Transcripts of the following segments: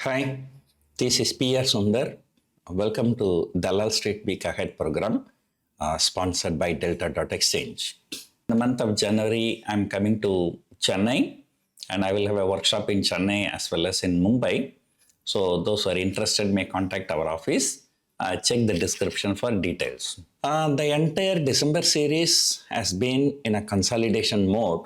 Hi, this is PR Sundar. Welcome to Dalal Street Week Ahead program, sponsored by Delta.exchange. In the month of January, I'm coming to Chennai and I will have a workshop in Chennai as well as in Mumbai. So those who are interested may contact our office. Check the description for details. The entire December series has been in a consolidation mode.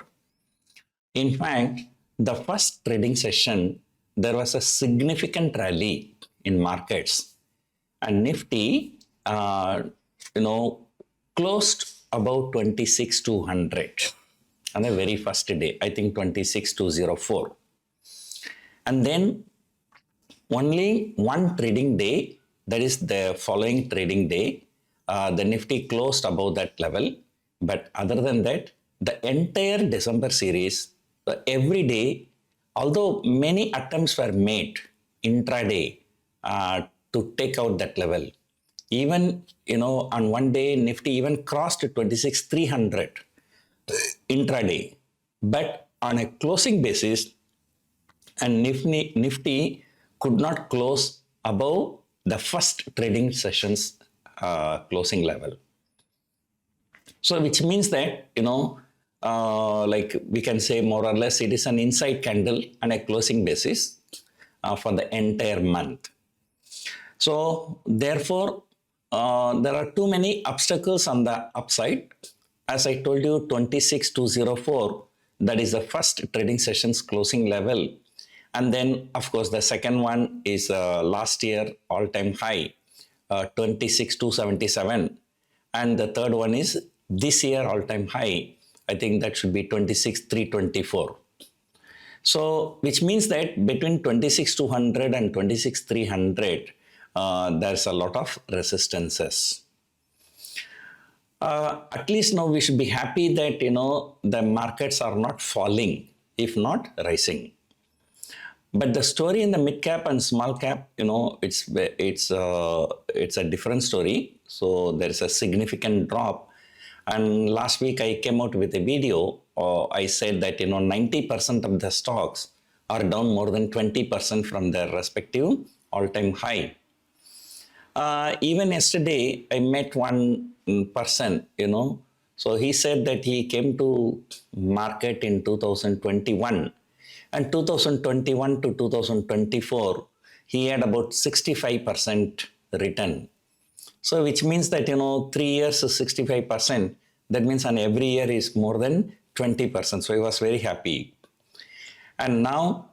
In fact, the first trading session, there was a significant rally in markets, and Nifty, closed about 26,200 on the very first day. I think 26,204, and then only one trading day, that is the following trading day, the Nifty closed above that level. But other than that, the entire December series, every day, although many attempts were made intraday to take out that level, even on one day Nifty even crossed 26,300 intraday, but on a closing basis, and Nifty could not close above the first trading session's closing level. So which means that like we can say more or less it is an inside candle on a closing basis for the entire month. So therefore, there are too many obstacles on the upside. As I told you, 26,204, that is the first trading session's closing level. And then, of course, the second one is last year all-time high, 26,277. And the third one is this year all-time high. I think that should be 26,324. So, which means that between 26,200 and 26,300, there's a lot of resistances. At least now we should be happy that, the markets are not falling, if not rising. But the story in the mid cap and small cap, it's a different story. So there's a significant drop. And last week I came out with a video. I said that 90% of the stocks are down more than 20% from their respective all-time high. Even yesterday I met one person. So he said that he came to market in 2021, and 2021 to 2024 he had about 65% return. So which means that 3 years is 65%. That means on every year is more than 20%. So he was very happy. And now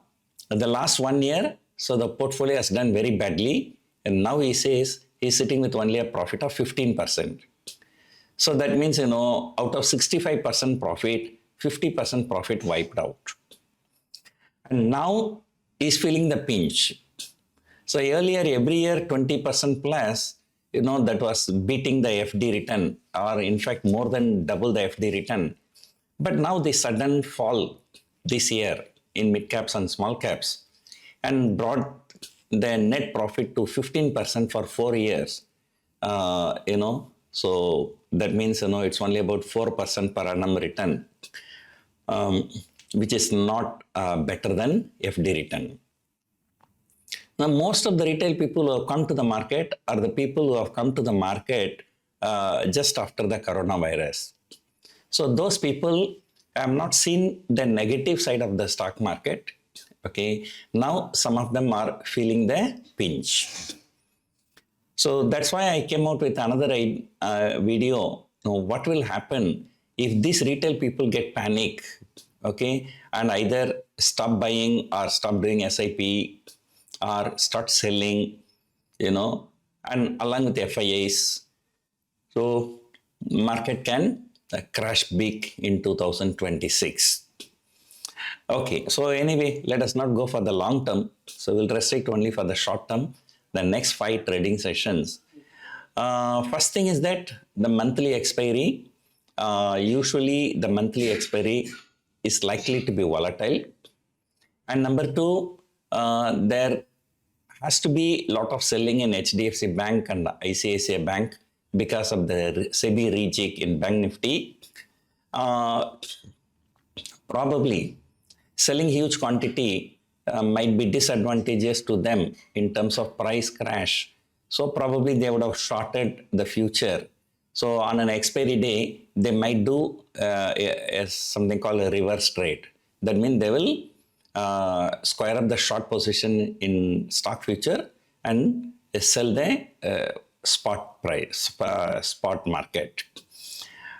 the last 1 year, so the portfolio has done very badly. And now he says he's sitting with only a profit of 15%. So that means, out of 65% profit, 50% profit wiped out. And now he's feeling the pinch. So earlier, every year 20% plus, that was beating the FD return, or in fact more than double the FD return. But now the sudden fall this year in mid caps and small caps and brought the net profit to 15% for 4 years. So that means, it's only about 4% per annum return, which is not better than FD return. Now, most of the retail people who have come to the market are the people who have come to the market just after the coronavirus. So those people have not seen the negative side of the stock market. Okay, now some of them are feeling the pinch. So that's why I came out with another video. What will happen if these retail people get panic, okay, and either stop buying or stop doing SIP, or start selling, and along with FIIs. So market can crash big in 2026. Okay, so anyway, let us not go for the long term. So we'll restrict only for the short term, the next 5 trading sessions. First thing is that the monthly expiry, usually the monthly expiry is likely to be volatile. And number 2, there has to be a lot of selling in HDFC Bank and ICICI Bank because of the SEBI rejig in Bank Nifty. Probably selling huge quantity might be disadvantageous to them in terms of price crash. So probably they would have shorted the future. So on an expiry day, they might do something called a reverse trade. That means they will square up the short position in stock future and sell the spot price, spot market.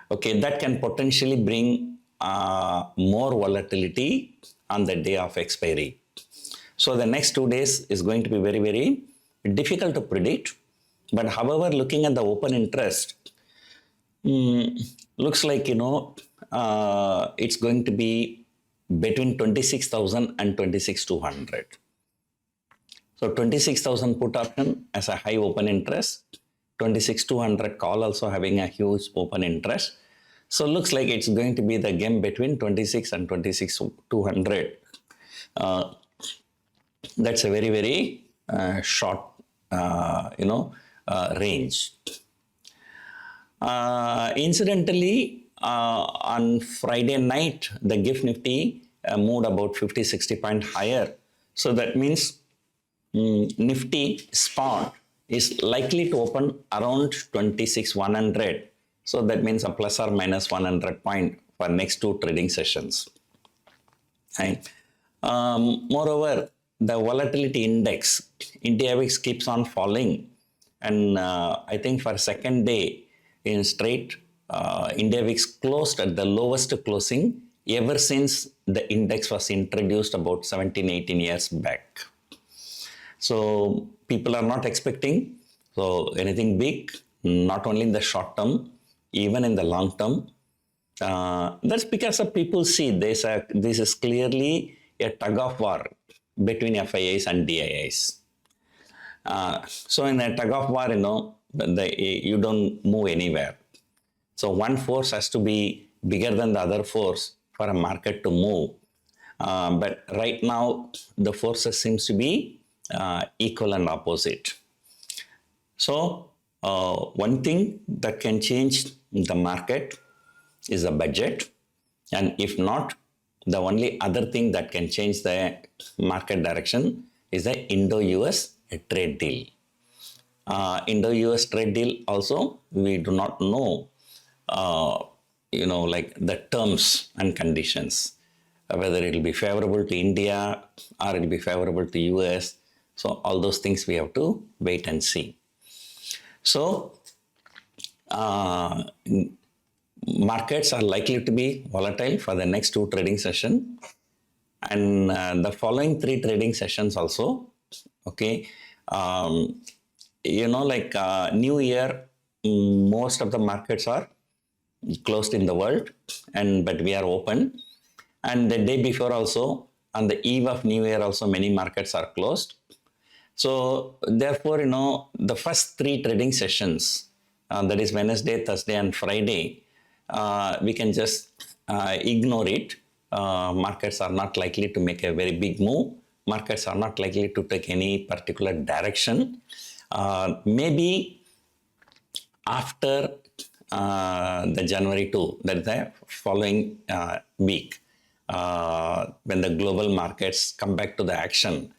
Okay, that can potentially bring more volatility on the day of expiry. So the next 2 days is going to be very, very difficult to predict. But however, looking at the open interest, looks like, it's going to be between 26,000 and 26,200. So 26,000 put option as a high open interest, 26,200 call also having a huge open interest. So looks like it's going to be the game between 26 and 26,200. That's a very, very short, range. Incidentally, on Friday night, the GIFT Nifty moved about 50-60 points higher. So that means Nifty spot is likely to open around 26,100. So that means a plus or minus 100 point for next 2 trading sessions. Right. Moreover, the volatility index, India VIX keeps on falling. And I think for second day in straight, India VIX closed at the lowest closing ever since the index was introduced about 17-18 years back. So people are not expecting anything big, not only in the short term, even in the long term. That's because of people see this is clearly a tug of war between FIIs and DIIs. So in a tug of war, you don't move anywhere. So one force has to be bigger than the other force for a market to move. But right now, the forces seems to be equal and opposite. So one thing that can change the market is the budget. And if not, the only other thing that can change the market direction is the Indo-US trade deal. Indo-US trade deal also, we do not know, like the terms and conditions, whether it will be favorable to India or it will be favorable to US. So all those things we have to wait and see. So markets are likely to be volatile for the next 2 trading sessions and the following 3 trading sessions also. Okay, New Year, most of the markets are closed in the world, but we are open. And the day before also, on the eve of New Year also, many markets are closed. So therefore, the first 3 trading sessions, that is Wednesday, Thursday, and Friday, we can just ignore it. Markets are not likely to make a very big move. Markets are not likely to take any particular direction. Maybe after the January 2, that is the following week, when the global markets come back to the action.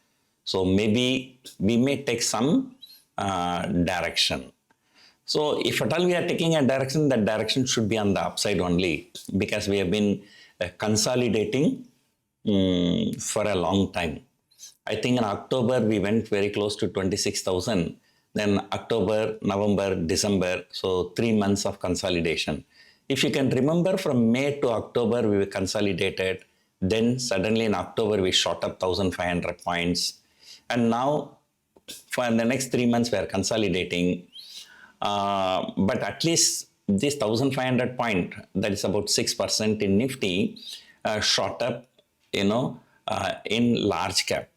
So maybe we may take some direction. So if at all we are taking a direction, that direction should be on the upside only, because we have been consolidating for a long time. I think in October we went very close to 26,000. Then October, November, December, so 3 months of consolidation. If you can remember, from May to October we were consolidated. Then suddenly in October we shot up 1,500 points. And now for the next 3 months we are consolidating. But at least this 1,500 point, that is about 6% in Nifty, shot up, in large cap.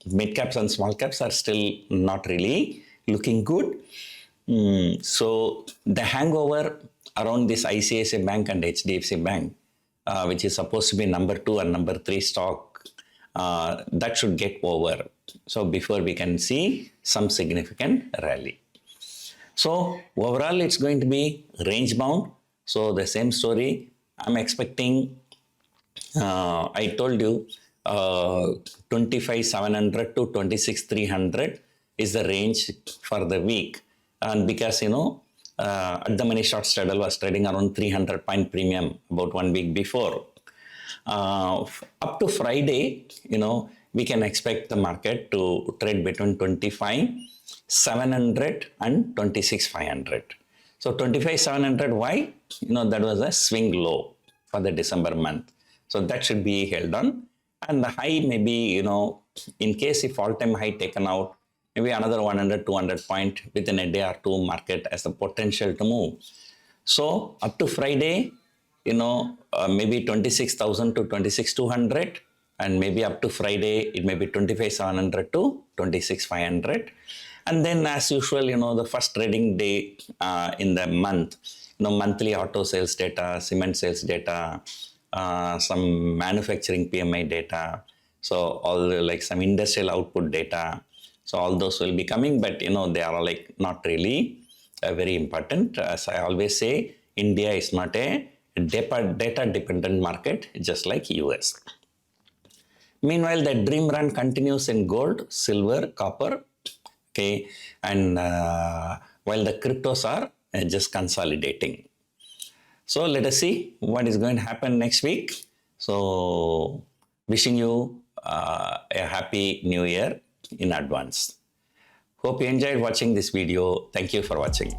Mid caps and small caps are still not really looking good. So the hangover around this ICICI Bank and HDFC Bank, which is supposed to be number 2 and number 3 stock, that should get over. So before we can see some significant rally. So overall, it's going to be range bound. So the same story, I'm expecting, I told you, uh, 25,700 to 26,300 is the range for the week. And because, at the money short straddle was trading around 300 point premium about 1 week before. Up to Friday, we can expect the market to trade between 25,700 and 26,500. So 25,700, why? That was a swing low for the December month. So that should be held on. And the high maybe, in case if all-time high taken out, maybe another 100, 200 point within a day or two market has the potential to move. So up to Friday, maybe 26,000 to 26,200, and maybe up to Friday, it may be 25,700 to 26,500. And then as usual, the first trading day in the month, monthly auto sales data, cement sales data, some manufacturing PMI data, so all like some industrial output data. So all those will be coming, but they are like not really very important. As I always say, India is not a data dependent market, just like US. Meanwhile, the dream run continues in gold, silver, copper, okay, and while the cryptos are just consolidating. So let us see what is going to happen next week. So wishing you a happy new year in advance. Hope you enjoyed watching this video. Thank you for watching.